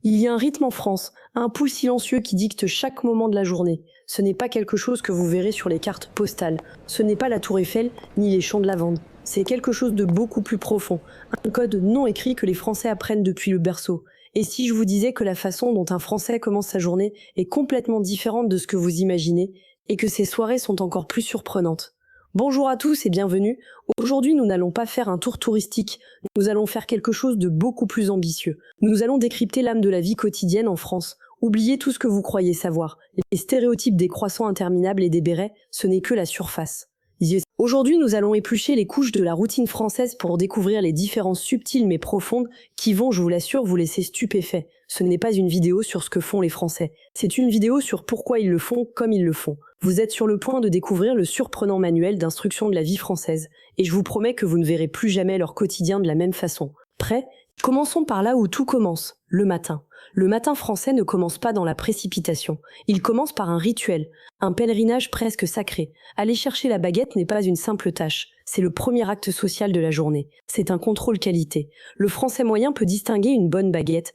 Il y a un rythme en France, un pouls silencieux qui dicte chaque moment de la journée. Ce n'est pas quelque chose que vous verrez sur les cartes postales. Ce n'est pas la tour Eiffel, ni les champs de lavande. C'est quelque chose de beaucoup plus profond. Un code non écrit que les Français apprennent depuis le berceau. Et si je vous disais que la façon dont un Français commence sa journée est complètement différente de ce que vous imaginez, et que ses soirées sont encore plus surprenantes? Bonjour à tous et bienvenue. Aujourd'hui, nous n'allons pas faire un tour touristique. Nous allons faire quelque chose de beaucoup plus ambitieux. Nous allons décrypter l'âme de la vie quotidienne en France. Oubliez tout ce que vous croyez savoir. Les stéréotypes des croissants interminables et des bérets, ce n'est que la surface. Aujourd'hui, nous allons éplucher les couches de la routine française pour découvrir les différences subtiles mais profondes qui vont, je vous l'assure, vous laisser stupéfait. Ce n'est pas une vidéo sur ce que font les Français. C'est une vidéo sur pourquoi ils le font comme ils le font. Vous êtes sur le point de découvrir le surprenant manuel d'instruction de la vie française. Et je vous promets que vous ne verrez plus jamais leur quotidien de la même façon. Prêts? Commençons par là où tout commence, le matin. Le matin français ne commence pas dans la précipitation. Il commence par un rituel, un pèlerinage presque sacré. Aller chercher la baguette n'est pas une simple tâche. C'est le premier acte social de la journée. C'est un contrôle qualité. Le Français moyen peut distinguer une baguette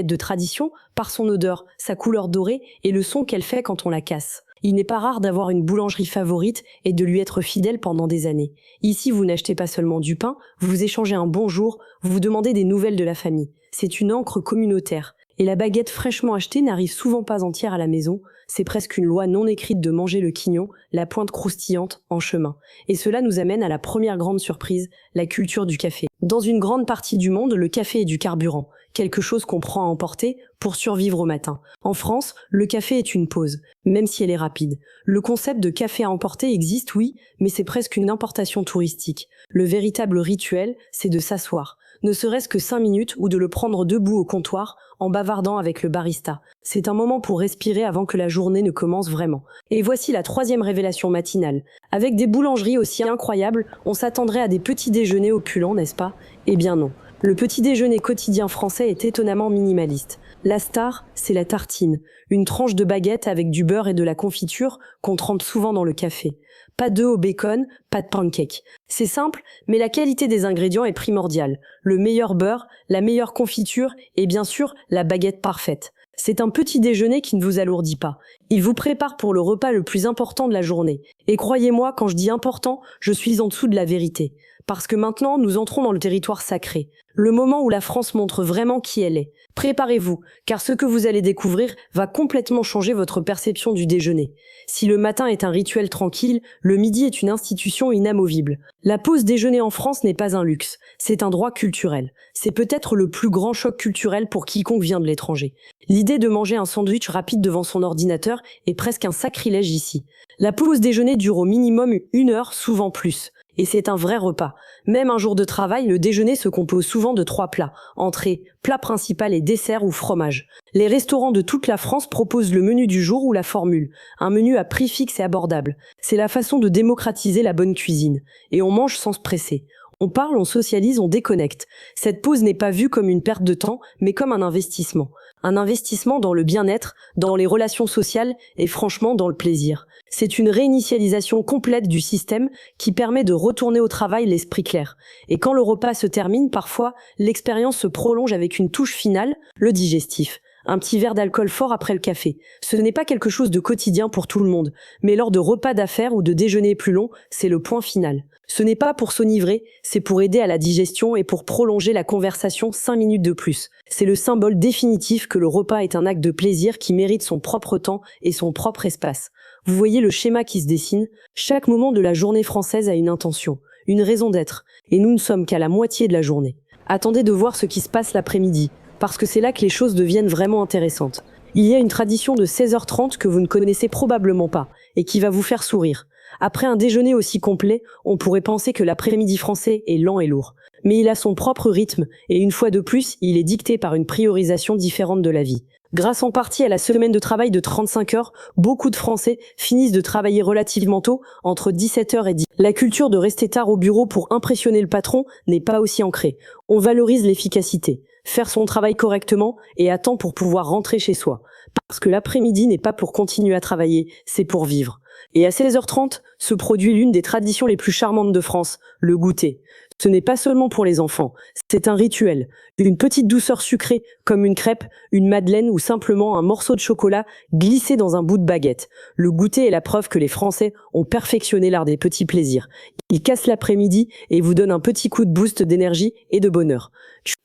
de tradition, par son odeur, sa couleur dorée et le son qu'elle fait quand on la casse. Il n'est pas rare d'avoir une boulangerie favorite et de lui être fidèle pendant des années. Ici, vous n'achetez pas seulement du pain, vous échangez un bonjour, vous vous demandez des nouvelles de la famille. C'est une encre communautaire. Et la baguette fraîchement achetée n'arrive souvent pas entière à la maison, c'est presque une loi non écrite de manger le quignon, la pointe croustillante, en chemin. Et cela nous amène à la première grande surprise, la culture du café. Dans une grande partie du monde, le café est du carburant, quelque chose qu'on prend à emporter pour survivre au matin. En France, le café est une pause, même si elle est rapide. Le concept de café à emporter existe, oui, mais c'est presque une importation touristique. Le véritable rituel, c'est de s'asseoir, ne serait-ce que 5 minutes ou de le prendre debout au comptoir en bavardant avec le barista. C'est un moment pour respirer avant que la journée ne commence vraiment. Et voici la troisième révélation matinale. Avec des boulangeries aussi incroyables, on s'attendrait à des petits déjeuners opulents, n'est-ce pas? Eh bien non. Le petit déjeuner quotidien français est étonnamment minimaliste. La star, c'est la tartine, une tranche de baguette avec du beurre et de la confiture qu'on trempe souvent dans le café. Pas d'œufs au bacon, pas de pancake. C'est simple, mais la qualité des ingrédients est primordiale. Le meilleur beurre, la meilleure confiture et bien sûr la baguette parfaite. C'est un petit déjeuner qui ne vous alourdit pas. Il vous prépare pour le repas le plus important de la journée. Et croyez-moi, quand je dis important, je suis en dessous de la vérité. Parce que maintenant, nous entrons dans le territoire sacré. Le moment où la France montre vraiment qui elle est. Préparez-vous, car ce que vous allez découvrir va complètement changer votre perception du déjeuner. Si le matin est un rituel tranquille, le midi est une institution inamovible. La pause déjeuner en France n'est pas un luxe, c'est un droit culturel. C'est peut-être le plus grand choc culturel pour quiconque vient de l'étranger. L'idée de manger un sandwich rapide devant son ordinateur est presque un sacrilège ici. La pause déjeuner dure au minimum 1 heure, souvent plus. Et c'est un vrai repas. Même un jour de travail, le déjeuner se compose souvent de 3 plats, entrée, plat principal et dessert ou fromage. Les restaurants de toute la France proposent le menu du jour ou la formule, un menu à prix fixe et abordable. C'est la façon de démocratiser la bonne cuisine. Et on mange sans se presser. On parle, on socialise, on déconnecte. Cette pause n'est pas vue comme une perte de temps, mais comme un investissement. Un investissement dans le bien-être, dans les relations sociales et franchement dans le plaisir. C'est une réinitialisation complète du système qui permet de retourner au travail l'esprit clair. Et quand le repas se termine, parfois, l'expérience se prolonge avec une touche finale, le digestif. Un petit verre d'alcool fort après le café. Ce n'est pas quelque chose de quotidien pour tout le monde, mais lors de repas d'affaires ou de déjeuners plus longs, c'est le point final. Ce n'est pas pour s'enivrer, c'est pour aider à la digestion et pour prolonger la conversation 5 minutes de plus. C'est le symbole définitif que le repas est un acte de plaisir qui mérite son propre temps et son propre espace. Vous voyez le schéma qui se dessine? Chaque moment de la journée française a une intention, une raison d'être, et nous ne sommes qu'à la moitié de la journée. Attendez de voir ce qui se passe l'après-midi, parce que c'est là que les choses deviennent vraiment intéressantes. Il y a une tradition de 16h30 que vous ne connaissez probablement pas, et qui va vous faire sourire. Après un déjeuner aussi complet, on pourrait penser que l'après-midi français est lent et lourd. Mais il a son propre rythme, et une fois de plus, il est dicté par une priorisation différente de la vie. Grâce en partie à la semaine de travail de 35 heures, beaucoup de Français finissent de travailler relativement tôt, entre 17h et 10h. La culture de rester tard au bureau pour impressionner le patron n'est pas aussi ancrée. On valorise l'efficacité, faire son travail correctement et à temps pour pouvoir rentrer chez soi. Parce que l'après-midi n'est pas pour continuer à travailler, c'est pour vivre. Et à 16h30 se produit l'une des traditions les plus charmantes de France, le goûter. Ce n'est pas seulement pour les enfants, c'est un rituel. Une petite douceur sucrée, comme une crêpe, une madeleine ou simplement un morceau de chocolat glissé dans un bout de baguette. Le goûter est la preuve que les Français ont perfectionné l'art des petits plaisirs. Il casse l'après-midi et vous donne un petit coup de boost d'énergie et de bonheur.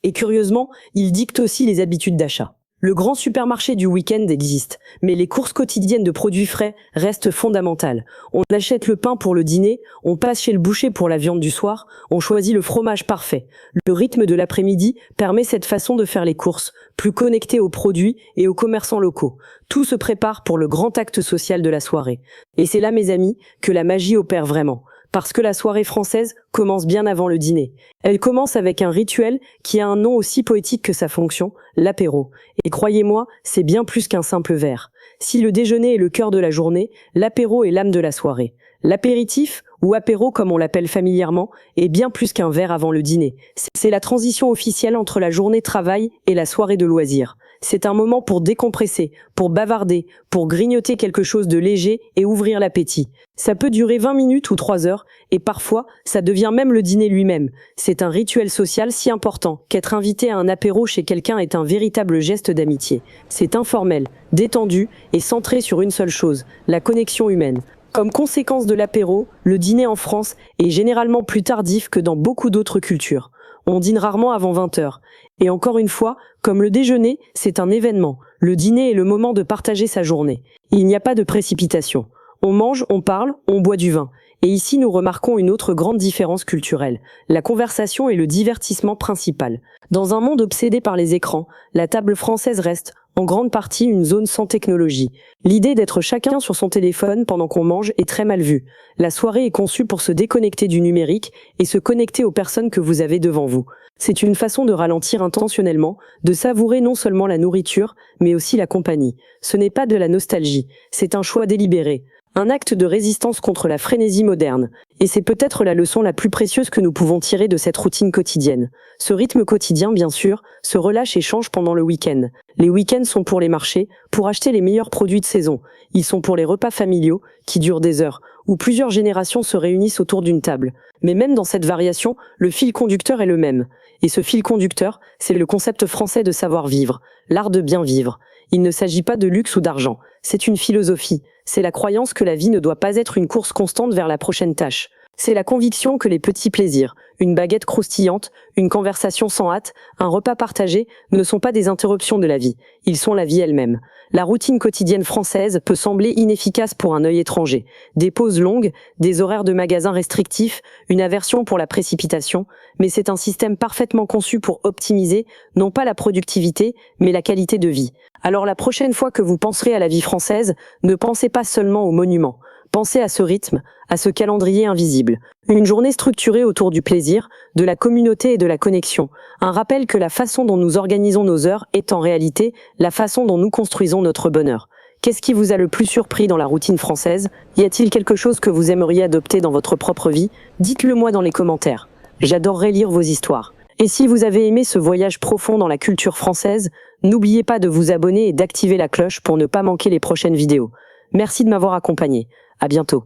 Et curieusement, il dicte aussi les habitudes d'achat. Le grand supermarché du week-end existe, mais les courses quotidiennes de produits frais restent fondamentales. On achète le pain pour le dîner, on passe chez le boucher pour la viande du soir, on choisit le fromage parfait. Le rythme de l'après-midi permet cette façon de faire les courses, plus connectée aux produits et aux commerçants locaux. Tout se prépare pour le grand acte social de la soirée. Et c'est là, mes amis, que la magie opère vraiment. Parce que la soirée française commence bien avant le dîner. Elle commence avec un rituel qui a un nom aussi poétique que sa fonction, l'apéro. Et croyez-moi, c'est bien plus qu'un simple verre. Si le déjeuner est le cœur de la journée, l'apéro est l'âme de la soirée. L'apéritif, ou apéro comme on l'appelle familièrement, est bien plus qu'un verre avant le dîner. C'est la transition officielle entre la journée travail et la soirée de loisirs. C'est un moment pour décompresser, pour bavarder, pour grignoter quelque chose de léger et ouvrir l'appétit. Ça peut durer 20 minutes ou 3 heures, et parfois, ça devient même le dîner lui-même. C'est un rituel social si important qu'être invité à un apéro chez quelqu'un est un véritable geste d'amitié. C'est informel, détendu et centré sur une seule chose, la connexion humaine. Comme conséquence de l'apéro, le dîner en France est généralement plus tardif que dans beaucoup d'autres cultures. On dîne rarement avant 20 heures. Et encore une fois, comme le déjeuner, c'est un événement. Le dîner est le moment de partager sa journée. Il n'y a pas de précipitation. On mange, on parle, on boit du vin. Et ici, nous remarquons une autre grande différence culturelle. La conversation est le divertissement principal. Dans un monde obsédé par les écrans, la table française reste, en grande partie, une zone sans technologie. L'idée d'être chacun sur son téléphone pendant qu'on mange est très mal vue. La soirée est conçue pour se déconnecter du numérique et se connecter aux personnes que vous avez devant vous. C'est une façon de ralentir intentionnellement, de savourer non seulement la nourriture, mais aussi la compagnie. Ce n'est pas de la nostalgie, c'est un choix délibéré. Un acte de résistance contre la frénésie moderne. Et c'est peut-être la leçon la plus précieuse que nous pouvons tirer de cette routine quotidienne. Ce rythme quotidien, bien sûr, se relâche et change pendant le week-end. Les week-ends sont pour les marchés, pour acheter les meilleurs produits de saison. Ils sont pour les repas familiaux, qui durent des heures, où plusieurs générations se réunissent autour d'une table. Mais même dans cette variation, le fil conducteur est le même. Et ce fil conducteur, c'est le concept français de savoir-vivre, l'art de bien vivre. Il ne s'agit pas de luxe ou d'argent, c'est une philosophie. C'est la croyance que la vie ne doit pas être une course constante vers la prochaine tâche. C'est la conviction que les petits plaisirs, une baguette croustillante, une conversation sans hâte, un repas partagé, ne sont pas des interruptions de la vie, ils sont la vie elle-même. La routine quotidienne française peut sembler inefficace pour un œil étranger. Des pauses longues, des horaires de magasins restrictifs, une aversion pour la précipitation, mais c'est un système parfaitement conçu pour optimiser, non pas la productivité, mais la qualité de vie. Alors la prochaine fois que vous penserez à la vie française, ne pensez pas seulement aux monuments. Pensez à ce rythme, à ce calendrier invisible. Une journée structurée autour du plaisir, de la communauté et de la connexion. Un rappel que la façon dont nous organisons nos heures est en réalité la façon dont nous construisons notre bonheur. Qu'est-ce qui vous a le plus surpris dans la routine française? Y a-t-il quelque chose que vous aimeriez adopter dans votre propre vie? Dites-le moi dans les commentaires. J'adorerais lire vos histoires. Et si vous avez aimé ce voyage profond dans la culture française, n'oubliez pas de vous abonner et d'activer la cloche pour ne pas manquer les prochaines vidéos. Merci de m'avoir accompagné. À bientôt.